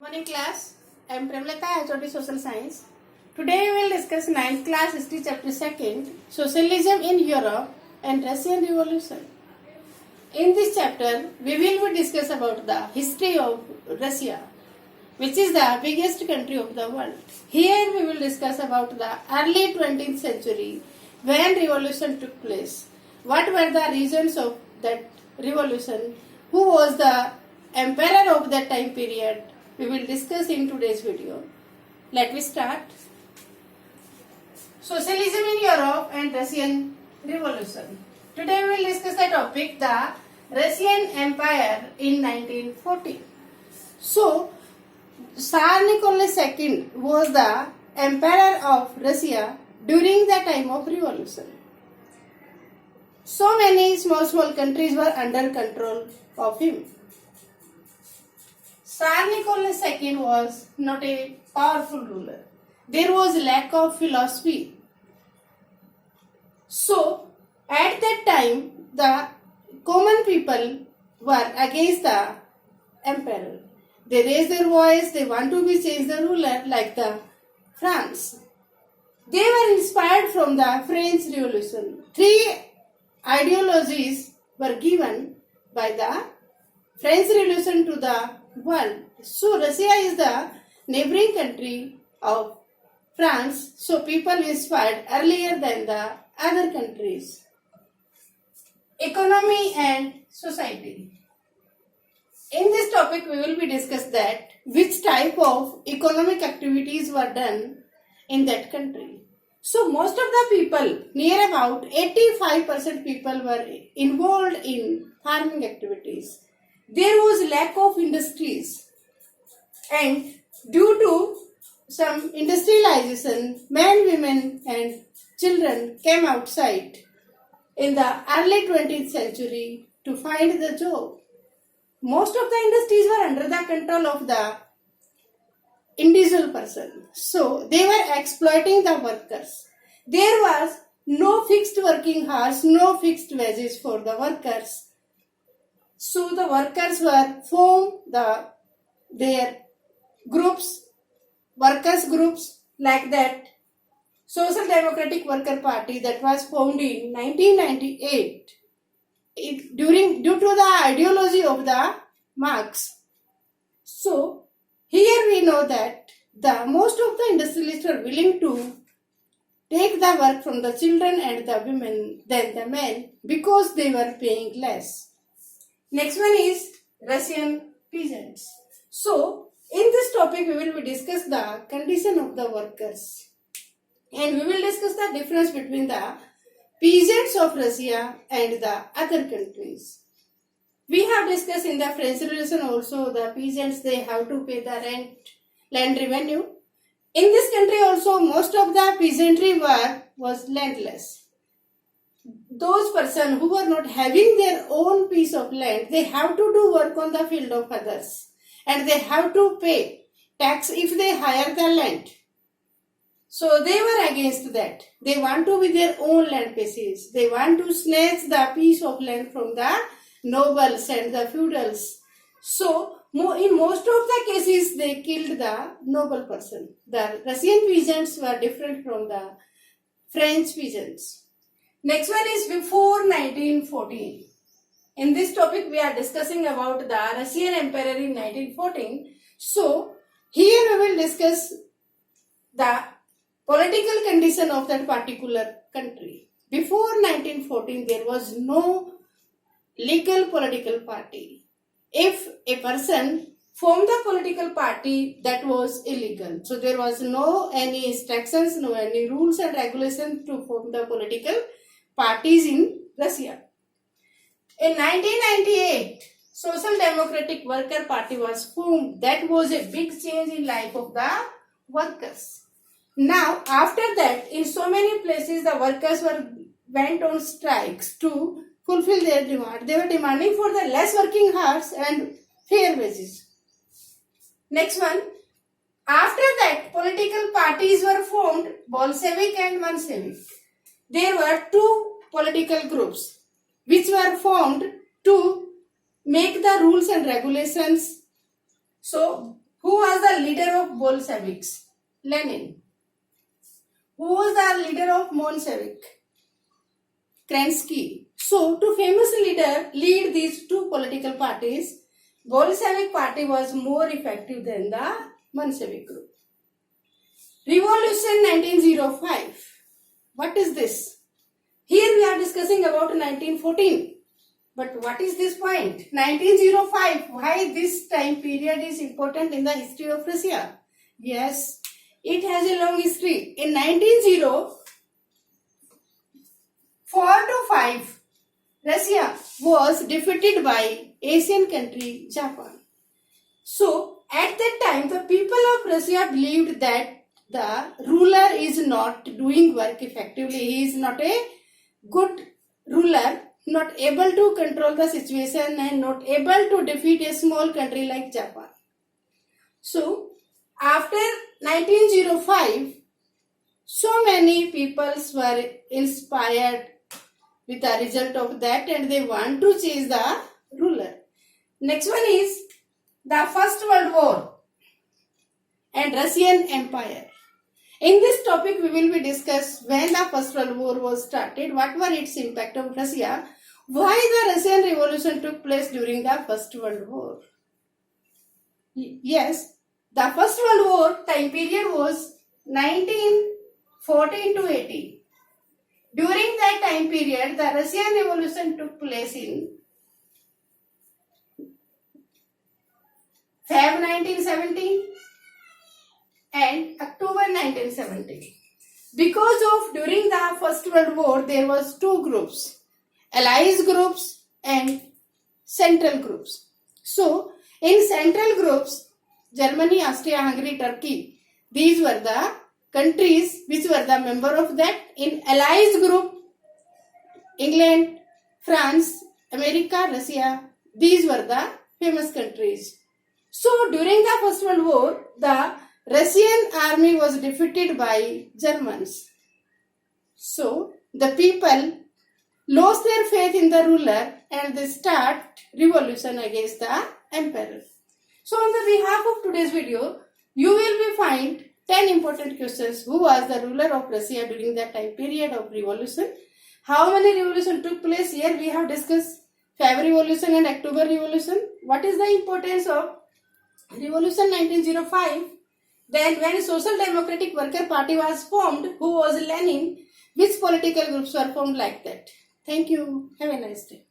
Morning class, I am Premlata, HOD Social Science. Today we will discuss 9th class history chapter 2nd, Socialism in Europe and Russian Revolution. In this chapter, we will discuss about the history of Russia, which is the biggest country of the world. Here we will discuss about the early 20th century when revolution took place. What were the reasons of that revolution? Who was the emperor of that time period? We will discuss in today's video. Let me start. Socialism in Europe and Russian Revolution. Today we will discuss the topic, the Russian Empire in 1914. So, Tsar Nicholas II was the emperor of Russia during the time of revolution. So many small countries were under control of him. Tsar Nicholas II was not a powerful ruler. There was lack of philosophy. So, at that time, the common people were against the emperor. They raised their voice, they want to be changed the ruler like the France. They were inspired from the French Revolution. Three ideologies were given by the French Revolution to the world. So Russia is the neighboring country of France. So people inspired earlier than the other countries. Economy and society. In this topic we will be discuss that which type of economic activities were done in that country. So most of the people, near about 85% people were involved in farming activities. There was lack of industries, and due to some industrialization, men, women and children came outside in the early 20th century to find the job. Most of the industries were under the control of the individual person. So they were exploiting the workers. There was no fixed working hours, no fixed wages for the workers. So the workers were formed their groups, workers groups like that. Social Democratic Worker Party that was formed in 1998 due to the ideology of the Marx. So here we know that the most of the industrialists were willing to take the work from the children and the women than the men because they were paying less. Next one is Russian peasants. So, in this topic we will discuss the condition of the workers. And we will discuss the difference between the peasants of Russia and the other countries. We have discussed in the French Revolution also the peasants, they have to pay the land revenue. In this country also most of the peasantry was landless. Those persons who were not having their own piece of land, they have to do work on the field of others. And they have to pay tax if they hire the land. So they were against that. They want to be their own land pieces. They want to snatch the piece of land from the nobles and the feudals. So in most of the cases they killed the noble person. The Russian peasants were different from the French peasants. Next one is before 1914. In this topic we are discussing about the Russian Empire in 1914. So here we will discuss the political condition of that particular country. Before 1914 there was no legal political party. If a person formed a political party, that was illegal. So there was no any instructions, no any rules and regulations to form the political parties in Russia. In 1998, Social Democratic Worker Party was formed. That was a big change in life of the workers. Now, after that, in so many places, the workers went on strikes to fulfill their demand. They were demanding for the less working hours and fair wages. Next one, after that, political parties were formed, Bolshevik and Menshevik. There were two political groups which were formed to make the rules and regulations. So, who was leader of Bolsheviks? Lenin. Who was the leader of Bolshevik? Kerensky. So, to famous leader lead these two political parties, Bolshevik party was more effective than the Bolshevik group. Revolution 1905. What is this? Here we are discussing about 1914. But what is this point? 1905. Why this time period is important in the history of Russia? Yes, it has a long history. In 1904 to 5, Russia was defeated by Asian country Japan. So, at that time, the people of Russia believed that the ruler is not doing work effectively. He is not a good ruler, not able to control the situation and not able to defeat a small country like Japan. So, after 1905, so many peoples were inspired with the result of that and they want to change the ruler. Next one is the First World War and Russian Empire. In this topic, we will be discuss when the First World War was started, what were its impact on Russia, why the Russian Revolution took place during the First World War. Yes, the First World War time period was 1914 to 18. During that time period, the Russian Revolution took place in Feb 1917 and October 1917. Because of during the First World War, there was two groups. Allies groups and central groups. So, in central groups, Germany, Austria, Hungary, Turkey, these were the countries which were the member of that. In Allies group, England, France, America, Russia, these were the famous countries. So, during the First World War, the Russian army was defeated by Germans. So, the people lost their faith in the ruler and they start revolution against the emperor. So on the behalf of today's video, you will be find 10 important questions. Who was the ruler of Russia during that time period of revolution? How many revolutions took place? Here we have discussed Feb Revolution and October Revolution. What is the importance of Revolution 1905? Then when Social Democratic Worker Party was formed, who was Lenin? Which political groups were formed like that? Thank you. Have a nice day.